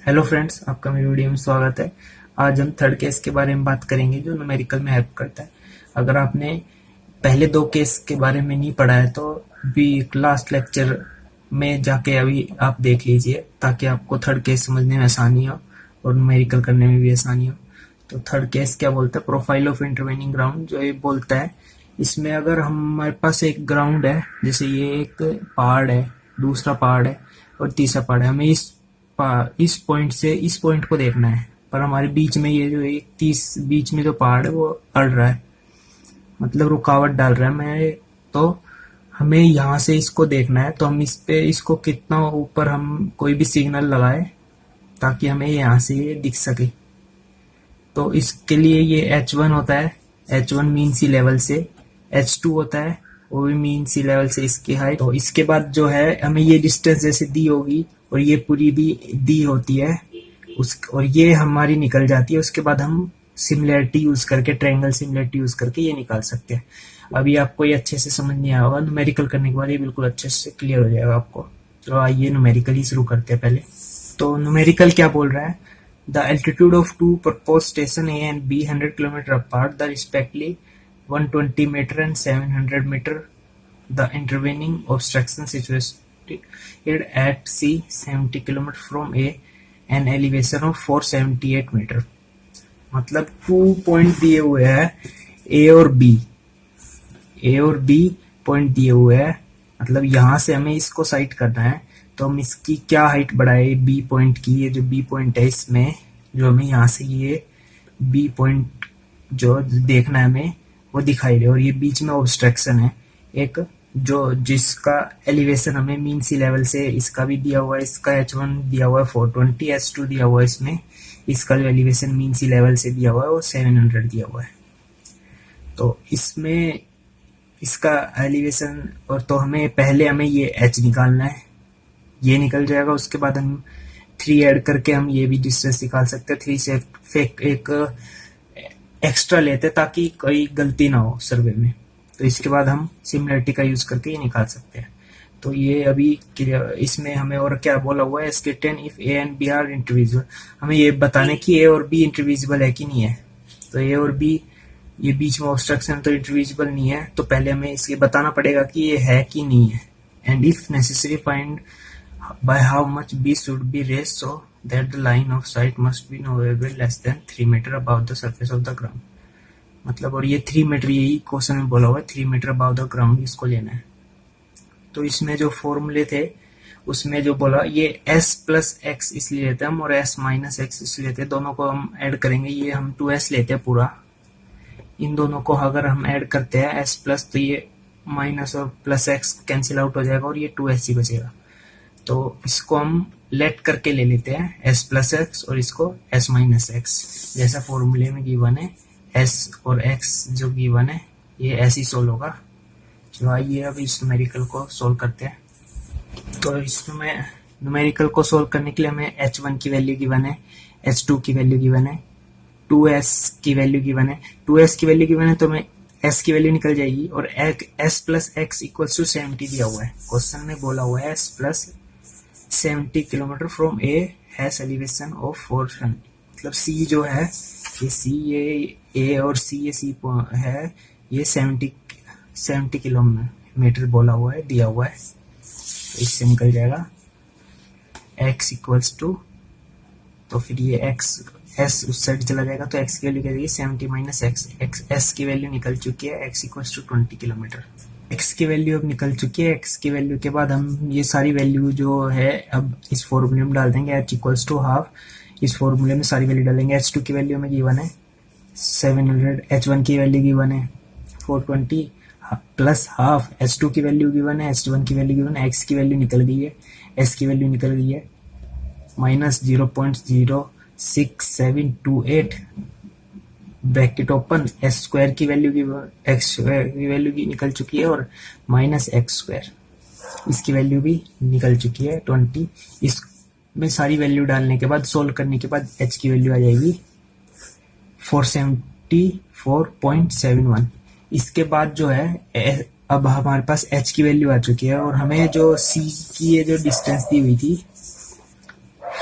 Hello friends, आपका मेरी video में स्वागत है। आज हम थर्ड केस के बारे में बात करेंगे जो न्यूमेरिकल में हेल्प करता है। अगर आपने पहले दो केस के बारे में नहीं पढ़ा है तो भी लास्ट लेक्चर में जाके अभी आप देख लीजिए ताकि आपको थर्ड केस समझने में आसानी हो और न्यूमेरिकल करने में भी आसानी हो। तो थर्ड केस क्या बोलता है? प्रोफाइल ऑफ इंटरवेनिंग ग्राउंड जो ये बोलता है, इसमें अगर हमारे पास एक ग्राउंड है, जैसे ये एक पहाड़ है, दूसरा पहाड़ है और तीसरा पहाड़ है, हमें इस पॉइंट से इस पॉइंट को देखना है, पर हमारे बीच में ये जो एक तीस बीच में जो पहाड़ है वो अड़ रहा है, मतलब रुकावट डाल रहा है। मैं तो हमें यहाँ से इसको देखना है, तो हम इस पे इसको कितना ऊपर हम कोई भी सिग्नल लगाए ताकि हमें यहाँ से ये दिख सके। तो इसके लिए ये H1 होता है, H1 मीन सी लेवल से, H2 होता है वो भी मीन सी लेवल से इसकी हाइट। तो इसके बाद जो है हमें ये डिस्टेंस जैसे दी होगी और ये पूरी भी दी होती है उस, और ये हमारी निकल जाती है। उसके बाद हम सिमिलरिटी यूज करके, ट्रायंगल सिमिलरिटी यूज करके ये निकाल सकते हैं। अभी आपको ये अच्छे से समझ नहीं आया होगा, न्यूमेरिकल करने के बाद ये बिल्कुल अच्छे से क्लियर हो जाएगा आपको। तो आइए न्यूमेरिकल ही शुरू करते हैं पहले। तो न्यूमेरिकल क्या बोल रहा है? The altitude of two proposed stations A and B 100 km apart, the respectively 120 meter and 700 meter. The intervening obstruction situated at C 70 km from A, an elevation of 478 meter. मतलब 2 पॉइंट दिए हुए हैं A और B point दिए हुए हैं, मतलब यहाँ से हमें इसको साइट करना है। तो हम इसकी क्या हाइट बढ़ाए बी पॉइंट की, ये जो बी पॉइंट है इसमें जो हमें यहाँ से ये बी पॉइंट जो देखना है हमें वो दिखाई दे, और ये बीच में ऑब्स्ट्रक्शन है एक जो जिसका एलिवेशन हमें मीन सी लेवल से, इसका भी दिया हुआ है, इसका H1 दिया हुआ है 420, H2 दिया हुआ है इसमें, इसका जो एलिवेशन मीन सी लेवल से दिया हुआ है वो 700 दिया हुआ है। तो इसमें इसका एलिवेशन, और तो हमें पहले हमें ये H निकालना है, ये निकल जाएगा। उसके बाद हम 3 ऐड करके हम ये भी डिस्टेंस निकाल सकते हैं। 3 से एक एक्स्ट्रा लेते ताकि कोई गलती ना हो सर्वे में। तो इसके बाद हम सिमिलरिटी का यूज करके ये निकाल सकते हैं। तो ये अभी इसमें हमें और क्या बोला हुआ है? State if A and B are individual, हमें ये बताने की ए और बी इंडिविजुअल है कि नहीं है। तो ए और बी ये बीच में ऑब्स्ट्रक्शन तो इंडिविजुअल नहीं है, तो पहले हमें इसके बताना पड़ेगा कि ये है कि नहीं है। And if necessary find by how much B should be raised so that the line of sight must be no less than 3 meter above the surface of the ground। मतलब, और ये 3 मीटर, यही क्वेश्चन में बोला हुआ है 3 metre above the ground इसको लेना है। तो इसमें जो फॉर्मूले थे उसमें जो बोला ये s प्लस एक्स इसलिए लेते हैं हम और s माइनस एक्स इसलिए लेते हैं, दोनों को हम ऐड करेंगे। ये हम 2s लेते हैं पूरा, इन दोनों को अगर हम ऐड करते हैं s प्लस तो ये माइनस और प्लस एक्स कैंसिल आउट हो जाएगा और ये 2s ही बचेगा। तो इसको हम लेट करके ले लेते हैं s प्लस एक्स और इसको s माइनस एक्स, जैसा फॉर्मूले में गिवन है s और x जो गिवन है ये ऐसे ही सोल्व होगा। चलो आइए अब इस न्यूमेरिकल को सोल्व करते हैं। तो इसमें न्यूमेरिकल को सोल्व करने के लिए हमें H1 की वैल्यू गिवन है, H2 की वैल्यू गिवन है, 2s की वैल्यू गिवन है। 2s की वैल्यू गिवन है तो हमें s की वैल्यू निकल जाएगी, और s plus x equals to 70 दिया हुआ है। क्वेश्चन में बोला हुआ है s plus 70 kilometre from A has elevation of 400, मतलब C जो है ये C, ये A और C, ये C है, ये 70 किलोमीटर बोला हुआ है, दिया हुआ है। तो इससे निकल जाएगा x इक्वल्स टू, तो फिर ये x s उस साइड चला जाएगा तो x की वैल्यू क्या देगी 70 माइनस एक्स, s की वैल्यू निकल चुकी है, x equals to 20 kilometre. x की वैल्यू अब निकल चुकी है। x की वैल्यू के बाद हम ये सारी वैल्यू जो है अब इस फॉर्मूले में डाल देंगे, h इक्वल्स टू हाफ, इस फॉर्मूले में सारी वैल्यू डालेंगे। h2 की वैल्यू में गिवन है 700, h1 की वैल्यू गिवन है 420 प्लस हाफ, h2 की वैल्यू गिवन है, h1 की वैल्यू गिवन है, x की वैल्यू निकल गई है, s की वैल्यू निकल गई है minus 0.06728 bracket open, S square की वैल्यू की, एक्स स्क्वायर की वैल्यू की निकल चुकी है, और माइनस एक्स स्क्वायर इसकी वैल्यू भी निकल चुकी है 20। इसमें सारी वैल्यू डालने के बाद सोल्व करने के बाद h की वैल्यू आ जाएगी 474.71। इसके बाद जो है अब हमारे पास h की वैल्यू आ चुकी है, और हमें जो c की ये जो डिस्टेंस दी हुई थी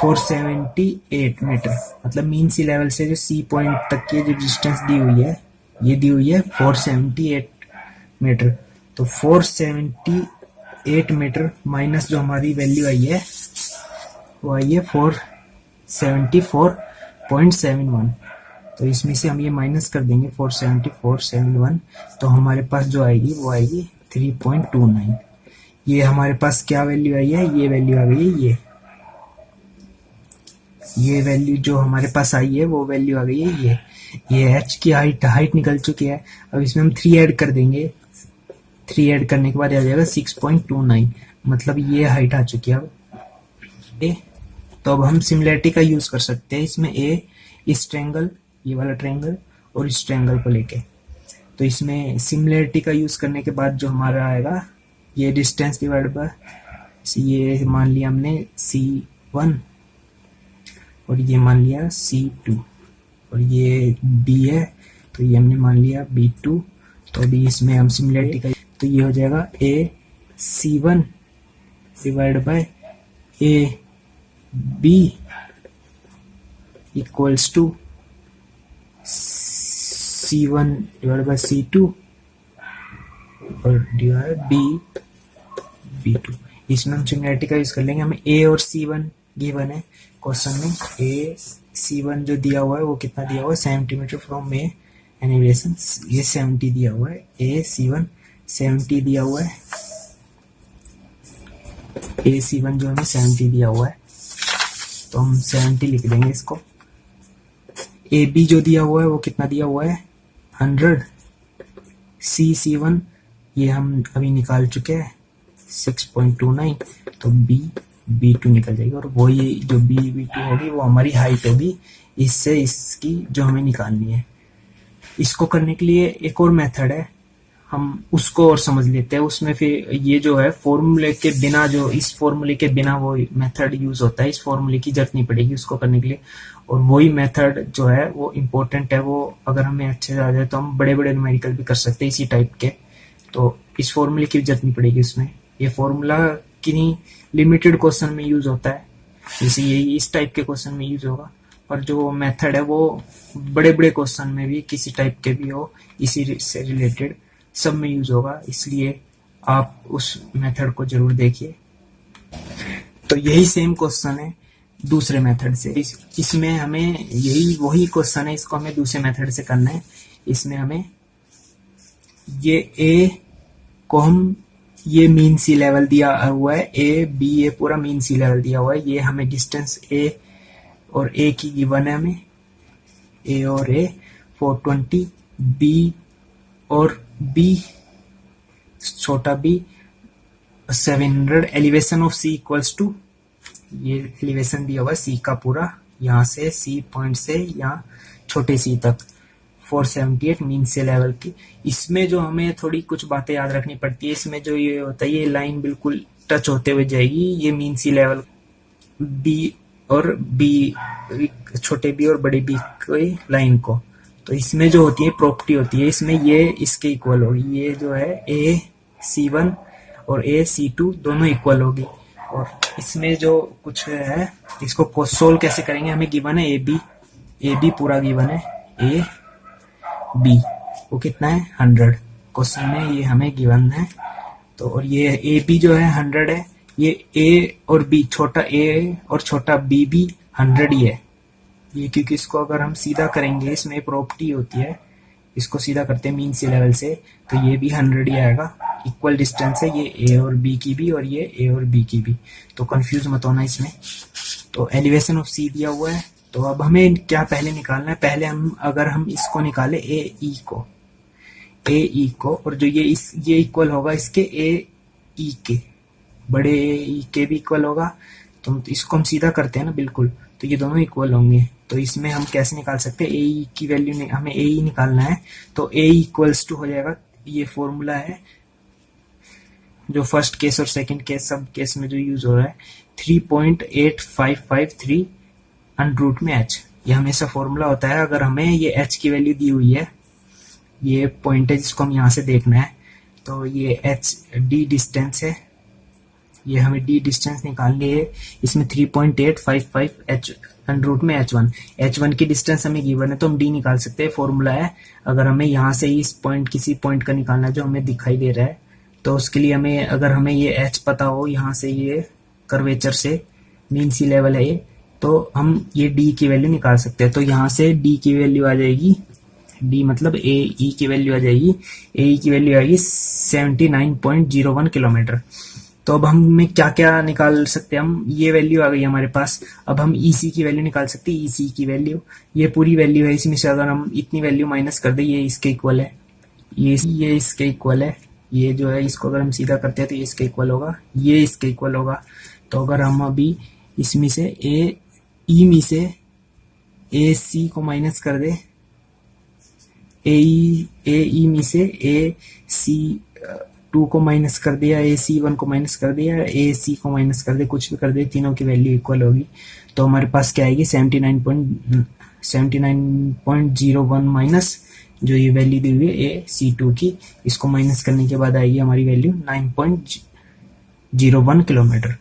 478 मीटर, मतलब मीन सी लेवल से जो सी पॉइंट तक की जो डिस्टेंस दी हुई है, ये दी हुई है 478 मीटर। तो 478 मीटर माइनस जो हमारी वैल्यू आई है वो आई है 474.71। तो इसमें से हम ये माइनस कर देंगे 474.71, तो हमारे पास जो आएगी वो आएगी 3.29। ये हमारे पास क्या वैल्यू आई है, ये वैल्यू आ गई है, ये वैल्यू जो हमारे पास आई है वो वैल्यू आ गई है। ये h की हाइट निकल चुकी है। अब इसमें हम 3 ऐड कर देंगे, 3 ऐड करने के बाद आ जाएगा 6.29, मतलब ये हाइट आ चुकी है। अब तो अब हम सिमिलैरिटी का यूज कर सकते हैं इसमें, इस ट्रायंगल, ये वाला ट्रायंगल और इस ट्रायंगल को लेके। तो इसमें सिमिलैरिटी का यूज करने के बाद जो हमारा आएगा, ये डिस्टेंस डिवाइड बाय, ये मान लिया हमने C1 और ये मान लिया C2 और ये B है तो ये हमने मान लिया B2। तो अभी इसमें हम सिमिलैरिटी का, तो ये हो जाएगा AC1 divide by AB equals to C1 divide by C2 और डिवाइड B2। इसमें हम सिमिलैरिटी का यूज कर लेंगे। हमें A और C1 गिवन है क्वेश्चन में। AC1 जो दिया हुआ है वो कितना दिया हुआ है, 70 मीटर फ्रॉम ए एलिवेशन, ये 70 दिया हुआ है। AC1 70 दिया हुआ है, AC1 जो हमें 70 दिया हुआ है, तो हम 70 लिख देंगे इसको। AB जो दिया हुआ है वो कितना दिया हुआ है, 100। C1 ये हम अभी निकाल चुके हैं 6.29, तो B2 निकल जाएगी और वो ये जो B2 होगी वो हमारी हाइट होगी इससे इसकी जो हमें निकालनी है। इसको करने के लिए एक और मेथड है, हम उसको और समझ लेते हैं। उसमें फिर ये जो है फॉर्मूले के बिना, जो इस फॉर्मूले के बिना वो मेथड यूज होता है, इस फॉर्मूले की जरूरत नहीं पड़ेगी उसको करने के लिए। और वही मेथड जो है वो इम्पोर्टेंट है, वो अगर हमें अच्छे से आ जाए तो हम बड़े बड़े न्यूमेरिकल भी कर सकते हैं इसी टाइप के। तो इस फॉर्मूले की जरूरत नहीं पड़ेगी उसमें, ये फॉर्मूला किन्हीं लिमिटेड क्वेश्चन में यूज होता है, जैसे ये इस टाइप के क्वेश्चन में यूज होगा। और जो मेथड है वो बड़े बड़े क्वेश्चन में भी किसी टाइप के भी हो, इसी से रिलेटेड सब में यूज होगा, इसलिए आप उस मेथड को जरूर देखिए। तो यही सेम क्वेश्चन है दूसरे मेथड से, इसमें हमें यही वही क्वेश्चन है, इसको हमें दूसरे मेथड से करना है। इसमें हमें ये A को हम, ये मीन सी लेवल दिया हुआ है, A पूरा मीन सी लेवल दिया हुआ है। ये हमें डिस्टेंस A और A की गिवन है हमें, A और A 420, B और B छोटा b 700। Elevation of C equals to, ये एलिवेशन दिया हुआ है C का पूरा, यहाँ से C पॉइंट से यहाँ छोटे C तक 478 मीन से लेवल की। इसमें जो हमें थोड़ी कुछ बातें याद रखनी पड़ती है, इसमें जो ये होता है, ये लाइन बिल्कुल टच होते हुए जाएगी, ये मीन सी लेवल B और B, छोटे b और बड़े b की लाइन को। तो इसमें जो होती है प्रॉपर्टी होती है, इसमें ये इसके इक्वल होगी, ये जो है AC1 और AC2 दोनों इक्वल होगी। और इसमें जो कुछ है इसको सोल्व कैसे करेंगे, हमें गिवन है AB पूरा गिवन है, AB वो कितना है 100, क्वेश्चन में ये हमें गिवन है। तो और ये AB जो है 100 है, ये A और B, छोटा a और छोटा b भी 100 ही है ये, क्योंकि इसको अगर हम सीधा करेंगे, इसमें प्रॉपर्टी होती है, इसको सीधा करते हैं मीन सी लेवल से, तो ये भी 100 ही आएगा। इक्वल डिस्टेंस है ये A और B की भी और ये A और B की भी, तो कंफ्यूज मत होना इसमें। तो एलिवेशन ऑफ C दिया हुआ है, तो अब हमें क्या पहले निकालना है, पहले अगर हम इसको निकाले AE को, और जो ये इक्वल होगा इसके AE के, बड़े AE के भी इक्वल होगा। तो इसको हम सीधा करते हैं ना बिल्कुल, तो ये दोनों इक्वल होंगे। तो इसमें हम कैसे निकाल सकते हैं, AE की वैल्यू हमें AE निकालना है, तो AE इक्वल्स टू हो जाएगा, ये फॉर्मूला है जो फर्स्ट केस और सेकंड केस सब केस में जो यूज हो रहा है, 3.8553 अंडर में h, ये हमेशा फॉर्मूला होता है। अगर हमें ये h की वैल्यू दी हुई है, ये पॉइंट है जिसको हम यहाँ से देखना है, तो ये h d डिस्टेंस है ये हमें डी डिस्टेंस निकालनी है। इसमें 3.855 h अंडर रूट में h1, h1 की डिस्टेंस हमें गिवन है तो हम डी निकाल सकते हैं। फॉर्मूला है, अगर हमें यहाँ से इस पॉइंट किसी पॉइंट का निकालना है जो हमें दिखाई दे रहा है, तो उसके लिए हमें, अगर हमें ये h पता हो यहाँ से, ये कर्वेचर से मीन सी लेवल है ये, तो हम ये डी की वैल्यू निकाल सकते हैं। तो यहाँ से डी की वैल्यू आ जाएगी, डी मतलब ए ई की वैल्यू आ जाएगी, ए ई की वैल्यू आएगी 79.01 किलोमीटर। तो अब हमें क्या क्या निकाल सकते हैं हम, ये वैल्यू आ गई हमारे पास। अब हम ई सी की वैल्यू निकाल सकते हैं, ई सी की वैल्यू, ये पूरी वैल्यू है, इसमें से अगर हम इतनी वैल्यू माइनस कर दें, ये इसके इक्वल है, ये इसके इक्वल है, ये जो है इसको अगर हम सीधा करते हैं तो ये इसके इक्वल होगा, ये इसके इक्वल होगा। तो अगर हम अभी इसमें से ए ई में से ए सी को माइनस कर दे, ए ई में से ए सी 2 को माइनस कर दिया, ए सी 1 को माइनस कर दिया, ए सी को माइनस कर दे, कुछ भी कर दे, तीनों की वैल्यू इक्वल होगी। तो हमारे पास क्या आएगी 79.01 माइनस जो ये वैल्यू दी हुई है ए सी 2 की, इसको माइनस करने के बाद आएगी हमारी वैल्यू 9.01 किलोमीटर।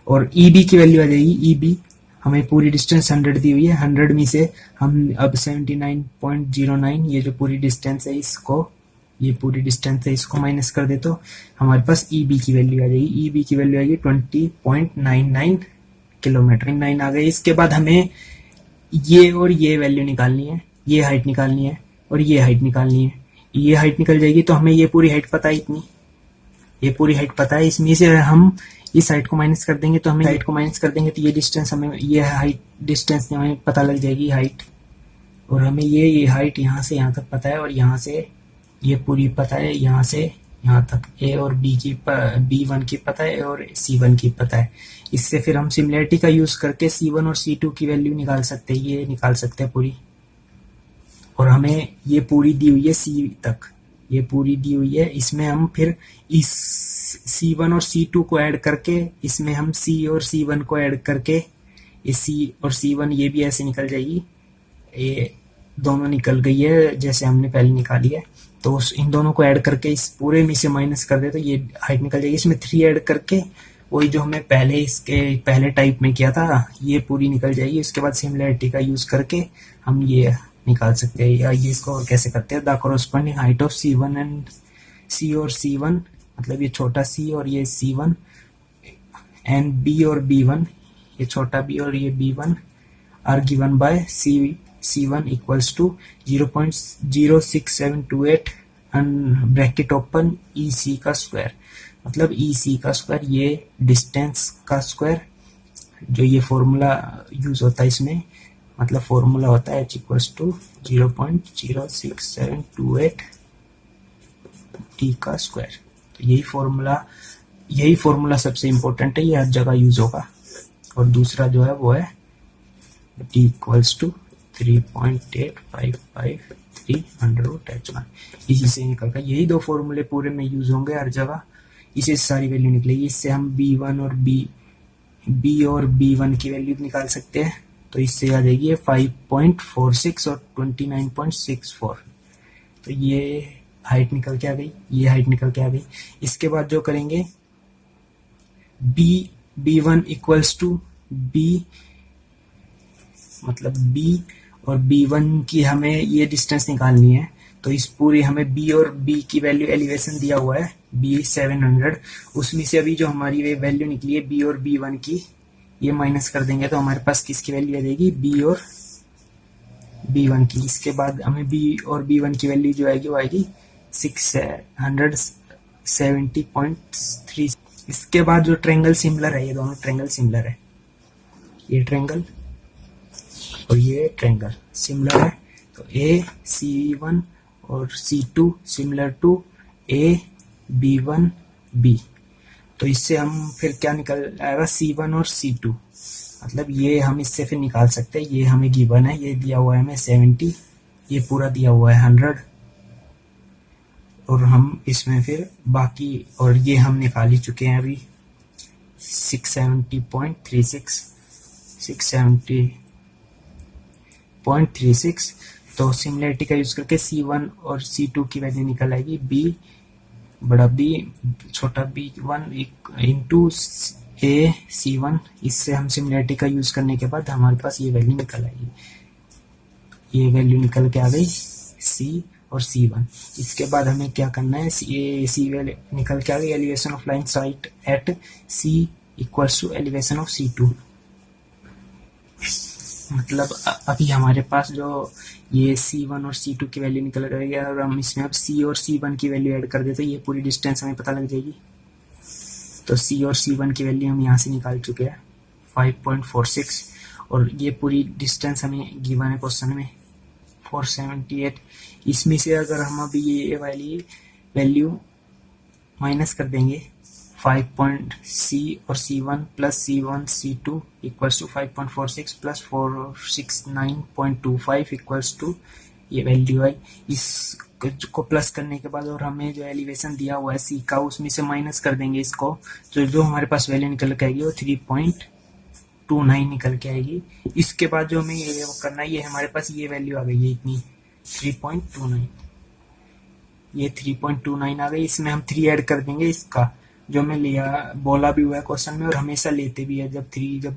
और ई बी की वैल्यू आ जाएगी, ई बी हमें पूरी डिस्टेंस 100 दी हुई है, 100 में से हम अब 79.09 ये जो पूरी डिस्टेंस है इसको, ये पूरी डिस्टेंस है इसको माइनस कर दे तो हमारे पास ई बी की वैल्यू आ जाएगी, ई बी की वैल्यू आएगी 20.99 किलोमीटर, 9 आ गई। इसके बाद हमें ये और ये वैल्यू निकालनी है, ये हाइट निकालनी है और ये हाइट निकालनी है। ये हाइट निकल जाएगी तो हमें ये पूरी हाइट पता है, इतनी ये पूरी हाइट पता है, इसमें से हम इस हाइट को माइनस कर देंगे तो हमें हाइट को माइनस कर देंगे तो ये डिस्टेंस हमें, ये हाइट डिस्टेंस हमें पता लग जाएगी हाइट। और हमें ये हाइट यहाँ से यहाँ तक पता है और यहाँ से ये पूरी पता है, यहाँ से यहाँ तक ए और बी की B1 की पता है और C1 की पता है। इससे फिर हम सिमिलरिटी का यूज करके C1 और C2 की वैल्यू निकाल सकते हैं, ये निकाल सकते हैं पूरी। और हमें ये पूरी दी हुई है C तक, ये पूरी दी हुई है, इसमें हम फिर इस C1 और C2 को ऐड करके, इसमें हम C और C1 को ऐड करके, इस C और C1 ये भी ऐसे निकल जाएगी, ये दोनों निकल गई है जैसे हमने पहले निकाली है। तो इन दोनों को ऐड करके इस पूरे में से माइनस कर दे तो ये हाइट निकल जाएगी। इसमें 3 ऐड करके वही जो हमें पहले इसके पहले टाइप में किया था ये पूरी निकल जाएगी। उसके बाद सिमिलरिटी का यूज करके हम ये निकाल सकते हैं। या ये इसको कैसे करते हैं, the corresponding height of C1 and C और C1, मतलब ये छोटा c और ये C1 एंड B और B1, ये छोटा b और ये B1 are given by C1 equals to 0.06728 and bracket open EC का स्क्वायर, मतलब EC का स्क्वायर, ये डिस्टेंस का स्क्वायर, जो ये फॉर्मूला यूज होता है इसमें, मतलब फॉर्मूला होता है h इक्वल्स टू 0.06728 t का स्क्वायर। तो यही फॉर्मूला सबसे इंपॉर्टेंट है, ये हर जगह यूज होगा। और दूसरा जो है वो है t equals to 3.8553 under root h1, इसी से निकलकर यही दो फॉर्मूले पूरे में यूज होंगे हर जगह, इसी से सारी वैल्यू निकलेगी। इससे हम B1 और B और B1 की वैल्यू निकाल सकते हैं। तो इससे आ जाएगी 5.46 और 29.64। तो ये हाइट निकल के आ गई, ये हाइट निकल के आ गई। इसके बाद जो करेंगे B1 इक्वल्स टू B, मतलब B और B1 की हमें ये डिस्टेंस निकालनी है। तो इस पूरी हमें B और B की वैल्यू एलिवेशन दिया हुआ है B 700, उसमें से अभी जो हमारी वैल्यू निकली है B और B1 की, ये माइनस कर देंगे तो हमारे पास किसकी वैल्यू आ जाएगी, B और B1 की। इसके बाद हमें B और B1 की वैल्यू जो आएगी वो आएगी 670.3। इसके बाद जो ट्रायंगल सिमिलर है, ये दोनों ट्रायंगल सिमिलर है, ये ट्रायंगल और ये ट्रायंगल सिमिलर है। तो AC1 और C2 सिमिलर टू AB1B। तो इससे हम फिर क्या निकल आएगा, C1 और C2, मतलब ये हम इससे फिर निकाल सकते हैं। ये हमें गिवन है, ये दिया हुआ है हमें 70, ये पूरा दिया हुआ है 100, और हम इसमें फिर बाकी, और ये हम निकाल ही चुके हैं अभी 670.36। तो सिमिलरिटी का यूज करके C1 और C2 की वैल्यू निकल आएगी B बड़ा बी छोटा बी वन इंटू ए सी वन। इससे हम सिमिलरिटी का यूज करने के बाद हमारे पास ये वैल्यू निकल आएगी, ये वैल्यू निकल के आ गई सी और सी वन। इसके बाद हमें क्या करना है, ये सी वैल्यू निकल के आ गई, elevation of line sight at C equals to elevation of C two. मतलब अभी हमारे पास जो ये C1 और C2 की वैल्यू निकल गई है और हम इसमें अब C और C1 की वैल्यू ऐड कर देते हैं, ये पूरी डिस्टेंस हमें पता लग जाएगी। तो C और C1 की वैल्यू हम यहाँ से निकाल चुके हैं 5.46 और ये पूरी डिस्टेंस हमें गिवन है क्वेश्चन में 478। इसमें से अगर हम अभी ये वाली वैल्यू माइनस कर देंगे 5.C और C1 plus C1 C2 equals to 5.46 plus 469.25 equals to ये वैल्यू है। इसको प्लस करने के बाद और हमें जो एलिवेशन दिया हुआ है C का उसमें से माइनस कर देंगे इसको, तो जो हमारे पास वैल्यू निकल के आएगी वो 3.29 निकल के आएगी। इसके बाद जो हमें ये करना है, ये हमारे पास ये वैल्यू आ गई है इतनी 3.29, ये 3.29 आ गई। इसमें हम 3 ऐड कर देंगे इसका जो हमें लिया बोला भी हुआ है क्वेश्चन में और हमेशा लेते भी है जब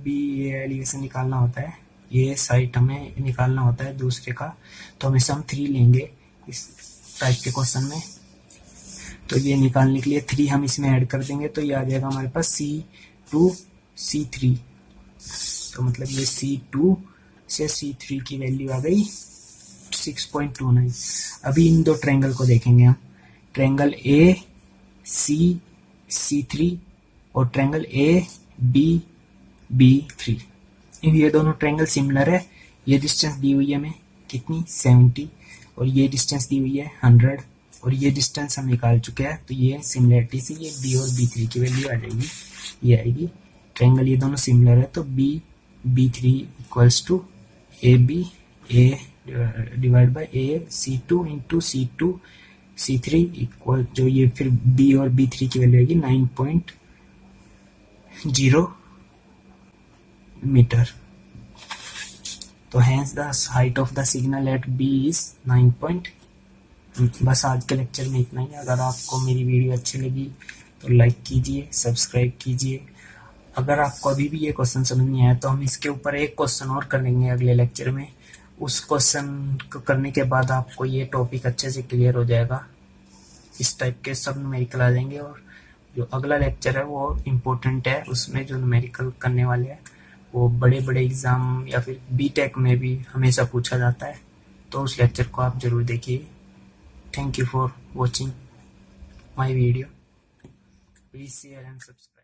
भी ये एलिवेशन निकालना होता है, ये साइट हमें निकालना होता है दूसरे का, तो हमेशा हम 3 लेंगे इस टाइप के क्वेश्चन में। तो ये निकालने के लिए 3 हम इसमें ऐड कर देंगे तो ये आ जाएगा हमारे पास C2 C3। तो मतलब ये C2 से C3 की वैल्यू आ गई 6.29। अभी इन दो ट्रायंगल को देखेंगे हम, ट्रायंगल ए सी C3 और ट्रायंगल ए बी B3। ये दोनों ट्रायंगल सिमिलर है। ये डिस्टेंस दी हुई है हमें कितनी 70 और ये डिस्टेंस दी हुई है 100 और ये डिस्टेंस हम निकाल चुके हैं। तो ये सिमिलरिटी से ये B और B3 की वैल्यू आ जाएगी, ये आएगी। ट्रायंगल ये दोनों सिमिलर है तो B3 equals to AB A divide by A C2 into C2 C3 equal जो ये फिर B और B3 की वैल्यू आएगी 9.0 मीटर। तो hence the height of the signal at B is 9. बस आज के लेक्चर में इतना ही। अगर आपको मेरी वीडियो अच्छी लगी तो लाइक कीजिए, सब्सक्राइब कीजिए। अगर आपको अभी भी ये क्वेश्चन समझ नहीं आया तो हम इसके ऊपर एक क्वेश्चन और करेंगे अगले लेक्चर में। उस क्वेश्चन को करने के बाद आपको ये टॉपिक अच्छे से क्लियर हो जाएगा। इस टाइप के सब न्यूमेरिकल आ जाएंगे और जो अगला लेक्चर है वो इम्पोर्टेंट है। उसमें जो न्यूमेरिकल करने वाले हैं वो बड़े बड़े एग्जाम या फिर बीटेक में भी हमेशा पूछा जाता है, तो उस लेक्चर को आप जरूर देखिए। Thank you for watching my video, please share and subscribe.